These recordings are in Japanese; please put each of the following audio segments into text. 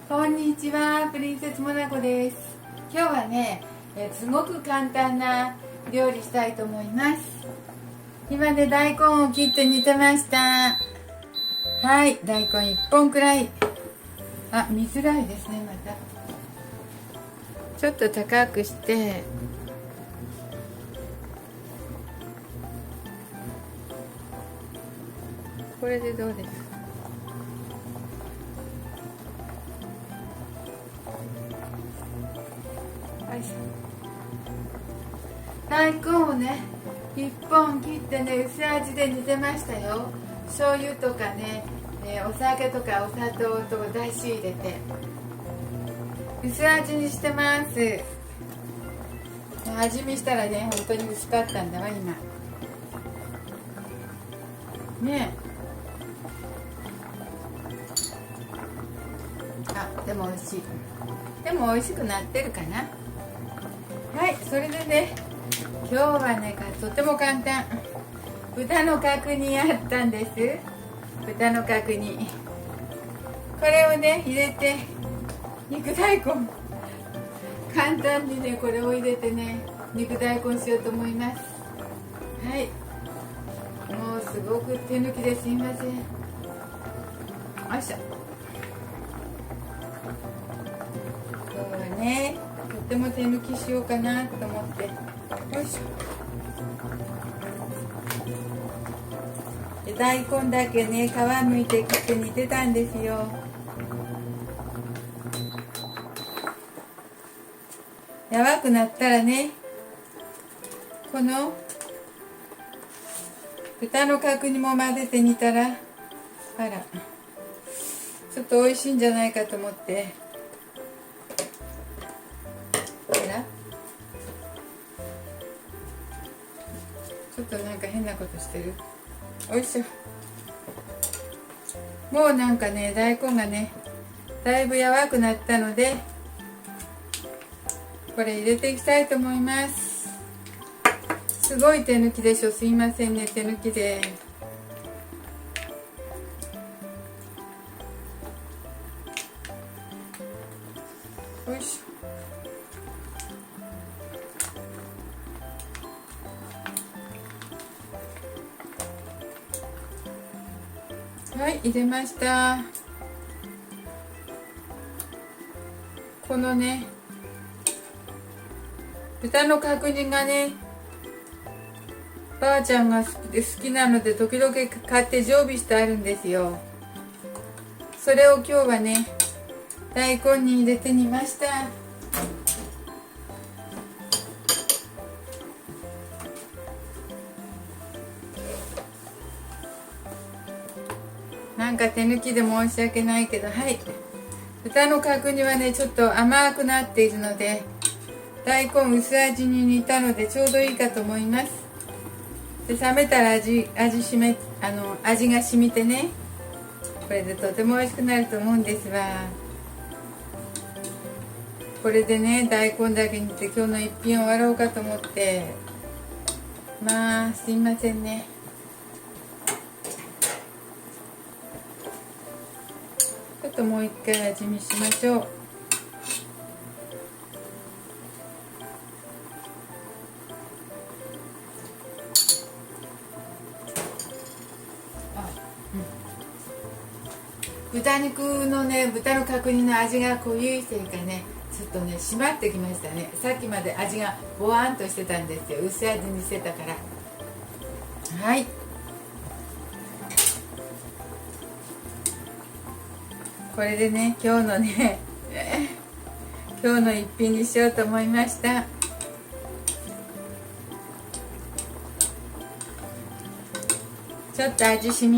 こんにちは、プリンセスモナコです。今日はね、すごく簡単な料理したいと思います。今ね、大根を切って煮てました。はい、大根1本くらい。見づらいですね、また。ちょっと高くして、これでどうですか？大根をね1本切ってね、薄味で煮てましたよ。醤油とかね、お酒とかお砂糖とだし入れて薄味にしてます。味見したらね、本当に薄かったんだわ今ね。でも美味しい。でも美味しくなってるかな。はい、それでね、今日はね、とても簡単、豚の角煮やったんです。豚の角煮、これをね入れて、肉大根、簡単にねこれを入れてね、肉大根しようと思います。はい、もうすごく手抜きですいません。よいしょ。今日はね、とても手抜きしようかなと思って、よいしょ。大根だけね、皮むいて切って煮てたんですよ。やばくなったらね、この豚の角煮も混ぜて煮たら、ちょっと美味しいんじゃないかと思って。ちょっとなんか変なことしてる。おいしょ。もうなんかね、大根がねだいぶやわくなったので、これ入れていきたいと思います。すごい手抜きでしょ、すいませんね、手抜きで。おいしょ。はい、入れました。このね、豚の角煮がね、ばあちゃんが好きなので時々買って常備してあるんですよ。それを今日はね、大根に入れて煮ました。なんか手抜きで申し訳ないけど、はい、豚の角煮はねちょっと甘くなっているので、大根薄味に煮たのでちょうどいいかと思います。で、冷めたら味が染みてね、これでとても美味しくなると思うんですわ。これでね、大根だけ煮て今日の一品終わろうかと思って。すいませんね。ちょっともう一回味見しましょう。豚肉のね、豚の角煮の味が濃ゆいせいかね、ちょっとね締まってきましたね。さっきまで味がボワーンとしてたんですよ、薄味にしてたから。はい、これでね、今日のね今日の一品にしようと思いました。ちょっと味染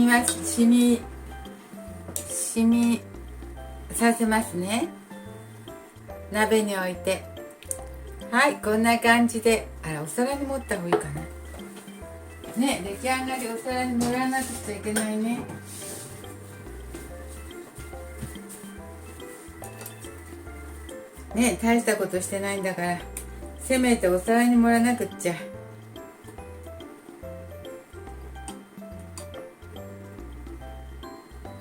みさせますね、鍋に置いて。はい、こんな感じで、お皿に盛った方がいいかなね。出来上がりお皿に盛らなくちゃいけないね。ね、大したことしてないんだから、せめてお皿に盛らなくっちゃ。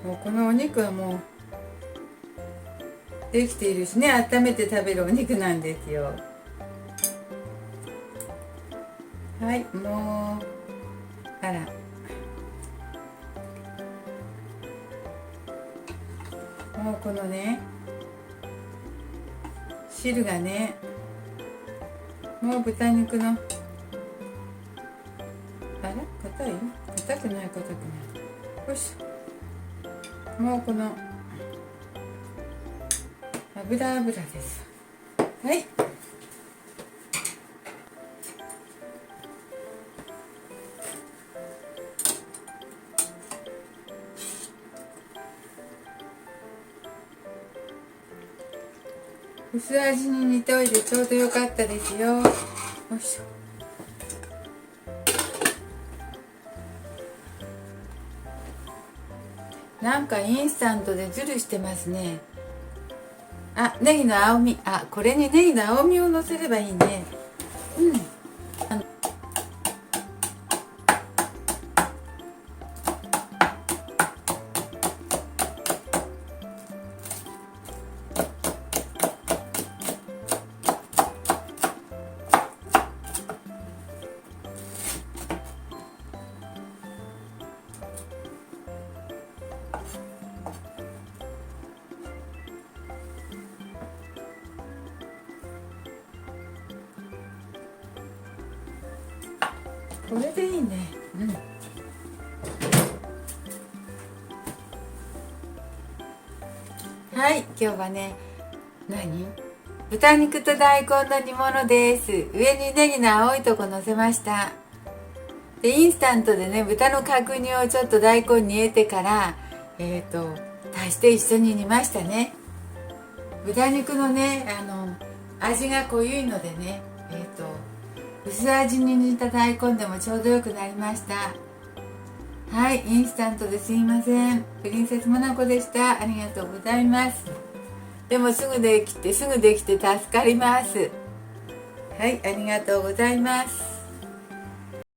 もうこのお肉はもうできているしね、温めて食べるお肉なんですよ。はい、もうあら、もうこのね汁がね、もう豚肉の、あら硬い？硬くない、硬くない。よし、もうこの油です。はい、薄味に煮ておいてちょうどよかったですよ。よいしょ。なんかインスタントでズルしてますね。あ、ネギの青み、あ、これにネギの青みをのせればいいね。うん。これでいいね。はい、今日はね、豚肉と大根の煮物です。上にネギの青いとこ乗せました。で、インスタントでね、豚の角煮をちょっと大根に入れてから足して一緒に煮ましたね。豚肉のね、味が濃いのでね、薄味に煮た大根でもちょうどよくなりました。はい、インスタントですいません。プリンセスモナコでした。ありがとうございます。でもすぐできて助かります。はい、ありがとうございます。